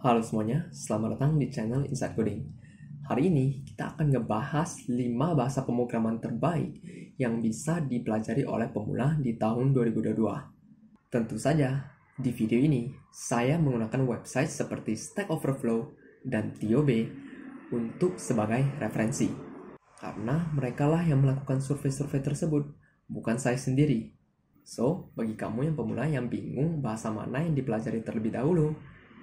Halo semuanya, selamat datang di channel Inside Coding. Hari ini kita akan ngebahas 5 bahasa pemrograman terbaik yang bisa dipelajari oleh pemula di tahun 2022. Tentu saja, di video ini saya menggunakan website seperti Stack Overflow dan TOB untuk sebagai referensi. Karena merekalah yang melakukan survei-survei tersebut, bukan saya sendiri. So, bagi kamu yang pemula yang bingung bahasa mana yang dipelajari terlebih dahulu,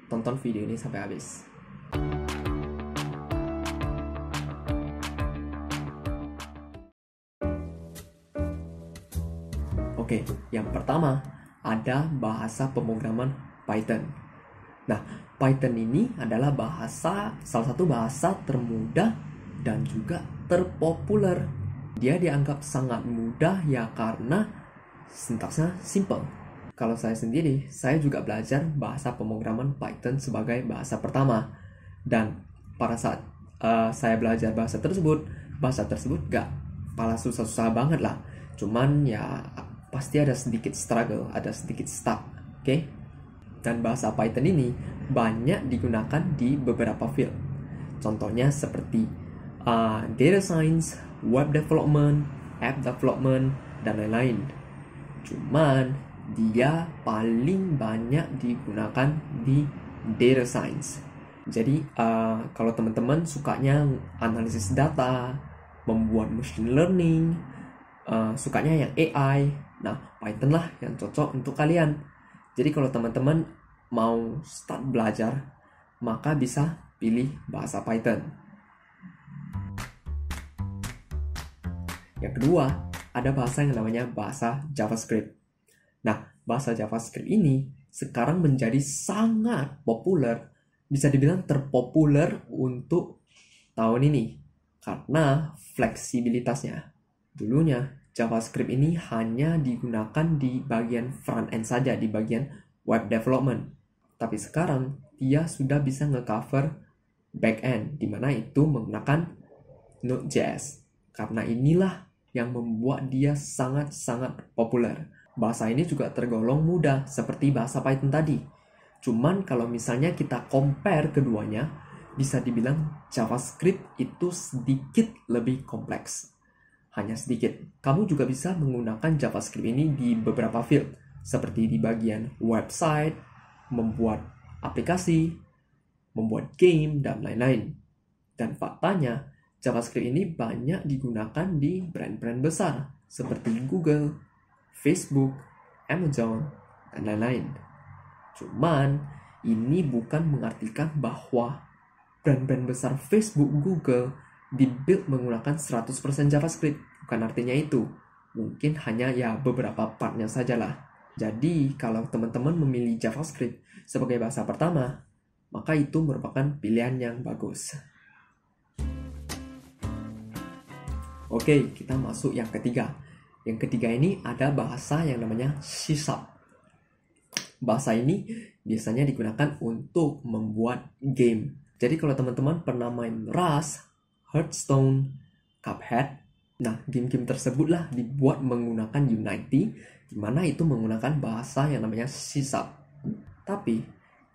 tonton video ini sampai habis. Oke, yang pertama ada bahasa pemrograman Python. Nah, Python ini adalah salah satu bahasa termudah dan juga terpopuler. Dia dianggap sangat mudah ya karena sintaksnya simple. Kalau saya sendiri, saya juga belajar bahasa pemrograman Python sebagai bahasa pertama. Dan pada saat saya belajar bahasa tersebut gak pala susah-susah banget lah. Cuman ya pasti ada sedikit struggle, ada sedikit stuck, oke? Dan bahasa Python ini banyak digunakan di beberapa field. Contohnya seperti data science, web development, app development, dan lain-lain. Cuman dia paling banyak digunakan di data science. Jadi kalau teman-teman sukanya analisis data, membuat machine learning, sukanya yang AI, nah Python lah yang cocok untuk kalian. Jadi kalau teman-teman mau start belajar, maka bisa pilih bahasa Python. Yang kedua, ada bahasa yang namanya bahasa JavaScript. Nah, bahasa JavaScript ini sekarang menjadi sangat populer, bisa dibilang terpopuler untuk tahun ini karena fleksibilitasnya. Dulunya, JavaScript ini hanya digunakan di bagian front end saja, di bagian web development. Tapi sekarang, dia sudah bisa nge-cover back end, di mana itu menggunakan Node.js. Karena inilah yang membuat dia sangat-sangat populer. Bahasa ini juga tergolong mudah seperti bahasa Python tadi. Cuman kalau misalnya kita compare keduanya, bisa dibilang JavaScript itu sedikit lebih kompleks. Hanya sedikit. Kamu juga bisa menggunakan JavaScript ini di beberapa field, seperti di bagian website, membuat aplikasi, membuat game, dan lain-lain. Dan faktanya, JavaScript ini banyak digunakan di brand-brand besar, seperti Google, Facebook, Amazon, dan lain-lain. Cuman, ini bukan mengartikan bahwa brand-brand besar Facebook, Google dibuild menggunakan 100% JavaScript. Bukan artinya itu. Mungkin hanya ya beberapa partnya sajalah. Jadi, kalau teman-teman memilih JavaScript sebagai bahasa pertama, maka itu merupakan pilihan yang bagus. Oke, kita masuk yang ketiga. Yang ketiga ini ada bahasa yang namanya C#. Bahasa ini biasanya digunakan untuk membuat game. Jadi kalau teman-teman pernah main Rust, Hearthstone, Cuphead, nah game-game tersebutlah dibuat menggunakan Unity, di mana itu menggunakan bahasa yang namanya C#. Tapi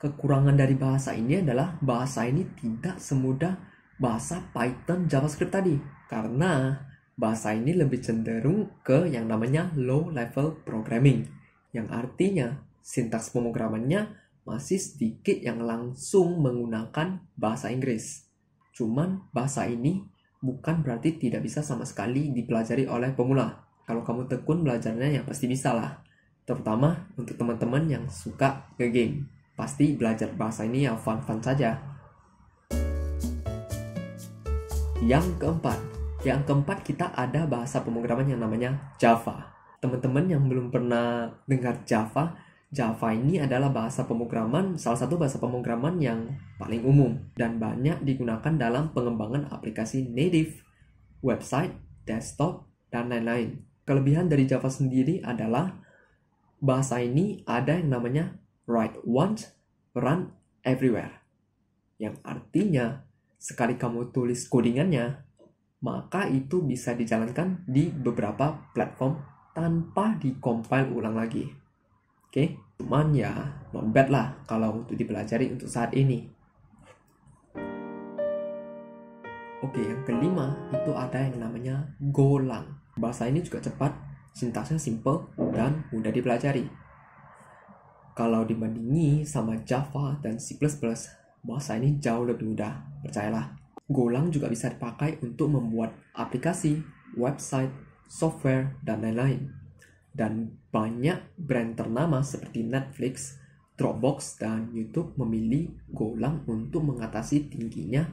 kekurangan dari bahasa ini adalah bahasa ini tidak semudah bahasa Python JavaScript tadi. Karena bahasa ini lebih cenderung ke yang namanya low level programming, yang artinya sintaks pemrogramannya masih sedikit yang langsung menggunakan bahasa Inggris. Cuman bahasa ini bukan berarti tidak bisa sama sekali dipelajari oleh pemula. Kalau kamu tekun belajarnya ya pasti bisa lah. Terutama untuk teman-teman yang suka nge-game. Pasti belajar bahasa ini ya fun-fun saja. Yang keempat kita ada bahasa pemrograman yang namanya Java. Teman-teman yang belum pernah dengar Java ini adalah salah satu bahasa pemrograman yang paling umum dan banyak digunakan dalam pengembangan aplikasi native, website, desktop, dan lain-lain. Kelebihan dari Java sendiri adalah bahasa ini ada yang namanya write once, run everywhere. Yang artinya sekali kamu tulis codingannya, maka itu bisa dijalankan di beberapa platform tanpa dikompil ulang lagi. Oke? Cuman ya not bad lah kalau untuk dipelajari untuk saat ini. Oke, yang kelima itu ada yang namanya Golang. Bahasa ini juga cepat, sintaksnya simple dan mudah dipelajari. Kalau dibandingi sama Java dan C++, bahasa ini jauh lebih mudah, percayalah. Golang juga bisa dipakai untuk membuat aplikasi, website, software, dan lain-lain. Dan banyak brand ternama seperti Netflix, Dropbox, dan YouTube memilih Golang untuk mengatasi tingginya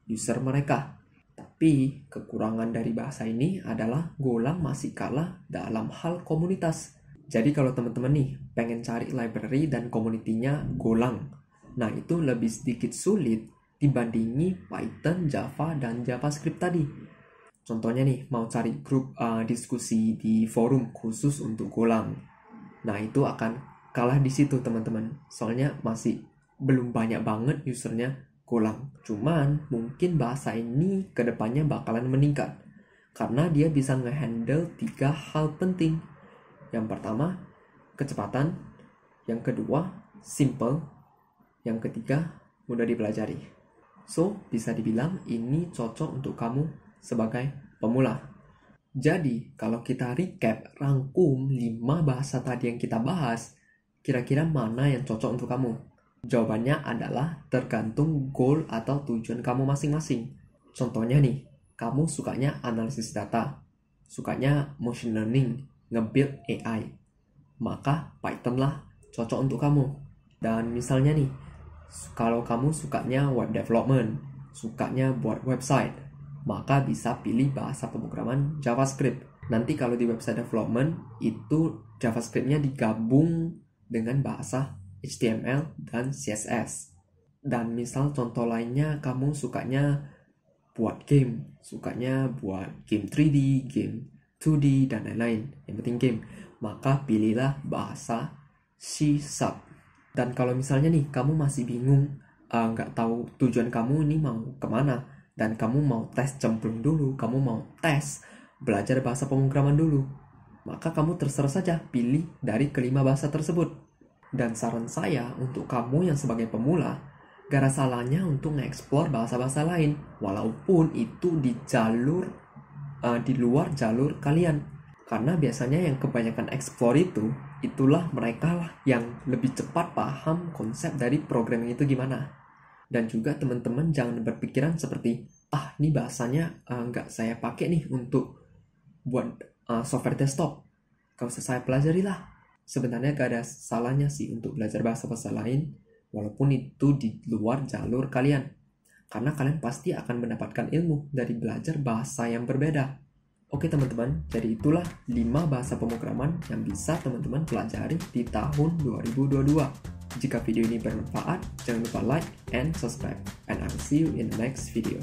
user mereka. Tapi kekurangan dari bahasa ini adalah Golang masih kalah dalam hal komunitas. Jadi kalau teman-teman nih pengen cari library dan komunitinya Golang, nah itu lebih sedikit sulit dibandingi Python, Java, dan JavaScript tadi. Contohnya nih mau cari grup diskusi di forum khusus untuk Golang. Nah itu akan kalah di situ teman-teman. Soalnya masih belum banyak banget usernya Golang. Cuman mungkin bahasa ini kedepannya bakalan meningkat. Karena dia bisa ngehandle 3 hal penting. Yang pertama, kecepatan. Yang kedua, simple. Yang ketiga, mudah dipelajari. So, bisa dibilang ini cocok untuk kamu sebagai pemula. Jadi, kalau kita recap, rangkum 5 bahasa tadi yang kita bahas, kira-kira mana yang cocok untuk kamu? Jawabannya adalah tergantung goal atau tujuan kamu masing-masing. Contohnya nih, kamu sukanya analisis data, sukanya machine learning, nge-build AI, maka Python lah cocok untuk kamu. Dan misalnya nih, kalau kamu sukanya web development, sukanya buat website, maka bisa pilih bahasa pemrograman JavaScript. Nanti kalau di website development, itu JavaScript-nya digabung dengan bahasa HTML dan CSS. Dan misal contoh lainnya, kamu sukanya buat game, sukanya buat game 3D, game 2D, dan lain-lain. Yang penting game. Maka pilihlah bahasa C#. Dan kalau misalnya nih, kamu masih bingung, nggak tahu tujuan kamu ini mau kemana, dan kamu mau tes cemplung dulu, kamu mau tes belajar bahasa pemrograman dulu, maka kamu terserah saja pilih dari kelima bahasa tersebut. Dan saran saya untuk kamu yang sebagai pemula, gak ada salahnya untuk nge-explore bahasa-bahasa lain, walaupun itu di luar jalur kalian. Karena biasanya yang kebanyakan explore itulah mereka lah yang lebih cepat paham konsep dari programming itu gimana. Dan juga teman-teman jangan berpikiran seperti, ini bahasanya nggak saya pakai nih untuk buat software desktop, gak usah saya pelajari lah. Sebenarnya gak ada salahnya sih untuk belajar bahasa-bahasa lain, walaupun itu di luar jalur kalian. Karena kalian pasti akan mendapatkan ilmu dari belajar bahasa yang berbeda. Oke teman-teman, jadi itulah 5 bahasa pemrograman yang bisa teman-teman pelajari di tahun 2022. Jika video ini bermanfaat, jangan lupa like and subscribe. And I will see you in the next video.